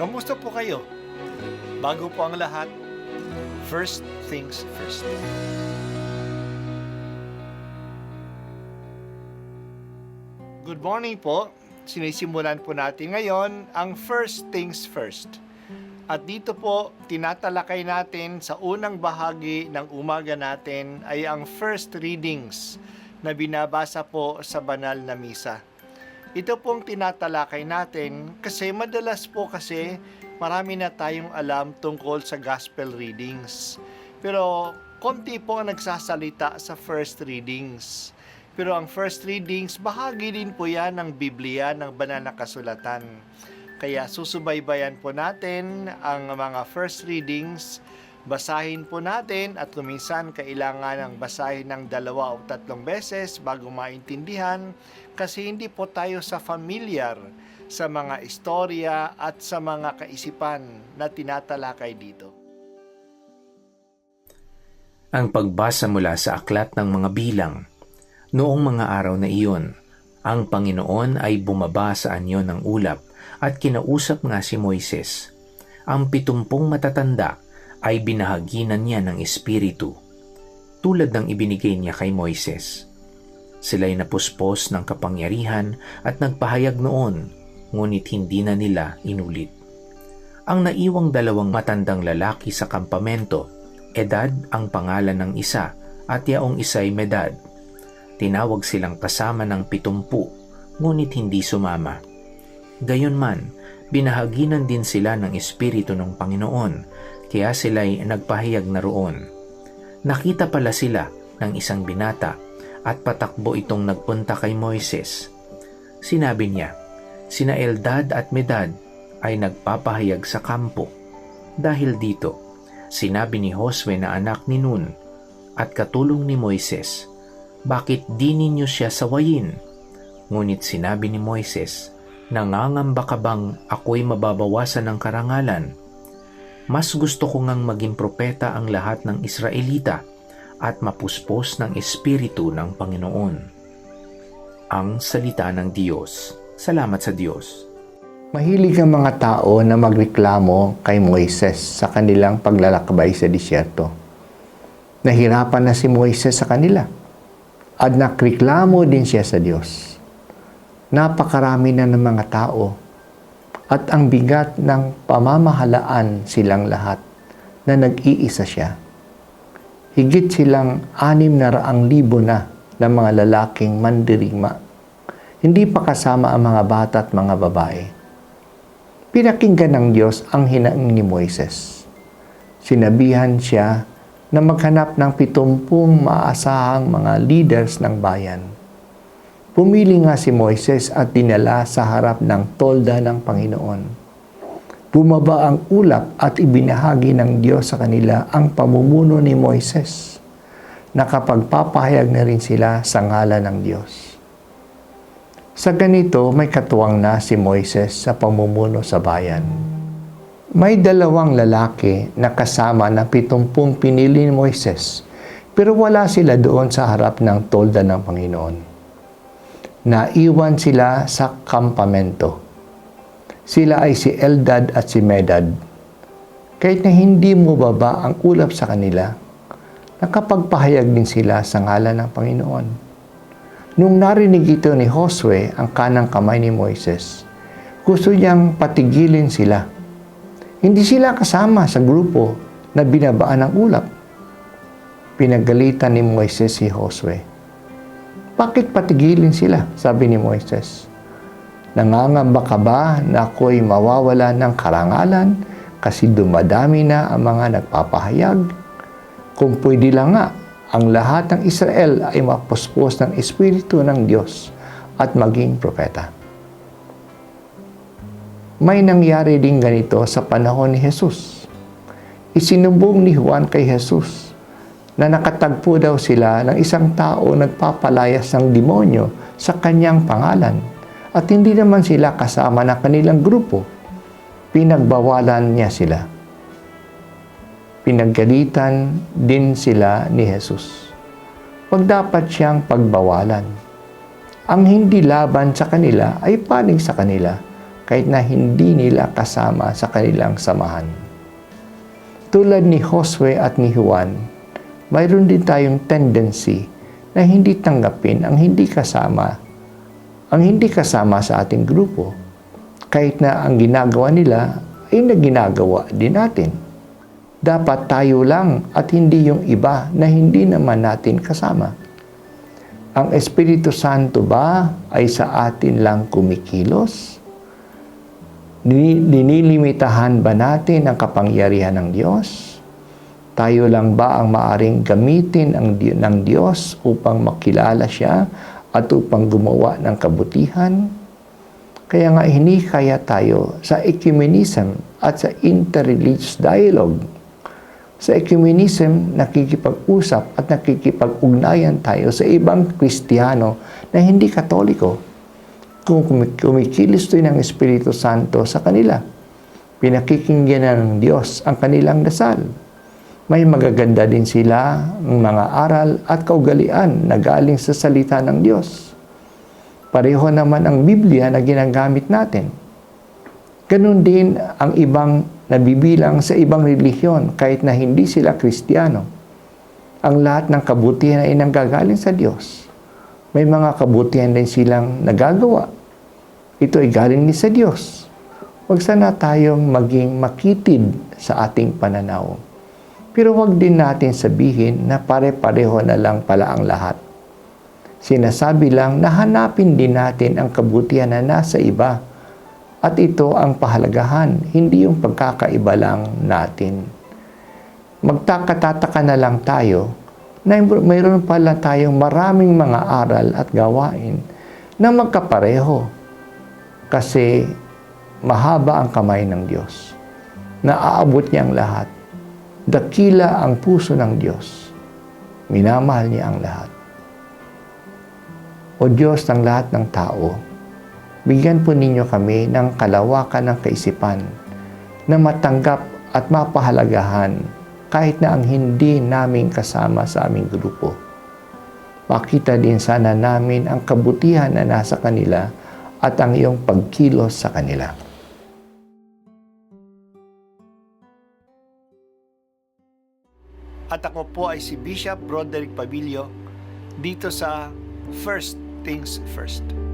Kamusta po kayo? Bago po ang lahat, first things first. Good morning po. Sinisimulan po natin ngayon ang first things first. At dito po, tinatalakay natin sa unang bahagi ng umaga natin ay ang first readings na binabasa po sa banal na misa. Ito pong tinatalakay natin kasi madalas po kasi marami na tayong alam tungkol sa gospel readings. Pero konti po ang nagsasalita sa first readings. Pero ang first readings, bahagi din po yan ng Biblia, ng banal na kasulatan. Kaya susubaybayan po natin ang mga first readings, basahin po natin at kuminsan kailangan ng basahin ng 2 o 3 beses bago maintindihan kasi hindi po tayo familiar sa mga istorya at sa mga kaisipan na tinatalakay dito. Ang pagbasa mula sa aklat ng mga bilang. Noong mga araw na iyon, ang Panginoon ay bumaba sa anyo ng ulap at kinausap nga si Moises. Ang 70 matatanda ay binahaginan niya ng Espiritu, tulad ng ibinigay niya kay Moises. Sila'y napuspos ng kapangyarihan at nagpahayag noon, ngunit hindi na nila inulit. Ang naiwang 2 matandang lalaki sa kampamento, Edad ang pangalan ng isa at yaong isa'y Medad. Tinawag silang kasama ng 70, ngunit hindi sumama. Gayunman, binahaginan din sila ng Espiritu ng Panginoon, kaya sila'y nagpahayag na roon. Nakita pala sila ng isang binata at patakbo itong nagpunta kay Moises. Sinabi niya, sina Eldad at Medad ay nagpapahayag sa kampo. Dahil dito, sinabi ni Josue na anak ni Nun at katulong ni Moises, bakit di ninyo siya sawayin? Ngunit sinabi ni Moises, nangangamba ka bang ako'y mababawasan ng karangalan? Mas gusto ko ngang maging propeta ang lahat ng Israelita at mapuspos ng Espiritu ng Panginoon. Ang salita ng Diyos. Salamat sa Diyos. Mahilig ang mga tao na magreklamo kay Moises sa kanilang paglalakbay sa disyerto. Nahirapan na si Moises sa kanila at nakreklamo din siya sa Diyos. Napakarami na ng mga tao at ang bigat ng pamamahalaan silang lahat na nag-iisa siya. Higit silang 600,000 na ng mga lalaking mandirigma. Hindi pa kasama ang mga bata at mga babae. Pinakinggan ng Diyos ang hinaing ni Moises. Sinabihan siya na maghanap ng 70 maasahang mga leaders ng bayan. Pumili nga si Moises at dinala sa harap ng tolda ng Panginoon. Bumaba ang ulap at ibinahagi ng Diyos sa kanila ang pamumuno ni Moises. Nakapagpapahayag na rin sila sa ngalan ng Diyos. Sa ganito, may katuwang na si Moises sa pamumuno sa bayan. May 2 lalaki na kasama ng 70 pinili ni Moises, pero wala sila doon sa harap ng tolda ng Panginoon. Naiwan sila sa kampamento. Sila ay si Eldad at si Medad. Kahit na hindi mo baba ang ulap sa kanila, nakapagpahayag din sila sa ngalan ng Panginoon. Nung narinig ito ni Josue, ang kanang kamay ni Moises, gusto niyang patigilin sila. Hindi sila kasama sa grupo na binabaan ng ulap. Pinagalitan ni Moises si Josue. Bakit patigilin sila? Sabi ni Moises. Nangangamba ka ba na ako'y mawawala ng karangalan kasi dumadami na ang mga nagpapahayag? Kung pwede lang nga, ang lahat ng Israel ay mapuspos ng Espiritu ng Diyos at maging propeta. May nangyari din ganito sa panahon ni Jesus. Isinumbong ni Juan kay Jesus na nakatagpo daw sila ng isang tao nagpapalayas ng demonyo sa kanyang pangalan at hindi naman sila kasama ng kanilang grupo. Pinagbawalan niya sila. Pinagalitan din sila ni Jesus. Huwag dapat siyang pagbawalan. Ang hindi laban sa kanila ay panig sa kanila kahit na hindi nila kasama sa kanilang samahan. Tulad ni Josue at ni Juan, mayroon din tayong tendency na hindi tanggapin ang hindi kasama sa ating grupo, kahit na ang ginagawa nila ay ginagawa din natin. Dapat tayo lang at hindi yung iba na hindi naman natin kasama. Ang Espiritu Santo ba ay sa atin lang kumikilos? Dinilimitahan ba natin ang kapangyarihan ng Diyos? Tayo lang ba ang maaring gamitin ng Diyos upang makilala siya at upang gumawa ng kabutihan? Kaya nga hinikaya tayo sa ecumenism at sa interreligious dialogue. Sa ecumenism, nakikipag-usap at nakikipag-ugnayan tayo sa ibang Kristiyano na hindi Katoliko. Kung kumikilos ito ng Espiritu Santo sa kanila, pinakikinggan ng Diyos ang kanilang dasal. May magaganda din sila ng mga aral at kaugalian na galing sa salita ng Diyos. Pareho naman ang Biblia na ginagamit natin. Ganun din ang ibang nabibilang sa ibang relihiyon kahit na hindi sila Kristiyano. Ang lahat ng kabutihan ay nanggagaling sa Diyos. May mga kabutihan din silang nagagawa. Ito ay galing din sa Diyos. Huwag sana tayong maging makitid sa ating pananaw. Pero huwag din natin sabihin na pare-pareho na lang pala ang lahat. Sinasabi lang na hanapin din natin ang kabutihan na nasa iba. At ito ang pahalagahan, hindi yung pagkakaiba lang natin. Magtakatataka na lang tayo na mayroon pala tayong maraming mga aral at gawain na magkapareho. Kasi mahaba ang kamay ng Diyos. Naaabot niya ang lahat. Dakila ang puso ng Diyos. Minamahal niya ang lahat. O Diyos ng lahat ng tao, bigyan po ninyo kami ng kalawakan ng kaisipan na matanggap at mapahalagahan kahit na ang hindi namin kasama sa aming grupo. Makita din sana namin ang kabutihan na nasa kanila at ang iyong pagkilos sa kanila. At ako po ay si Bishop Broderick Pabilio dito sa First Things First.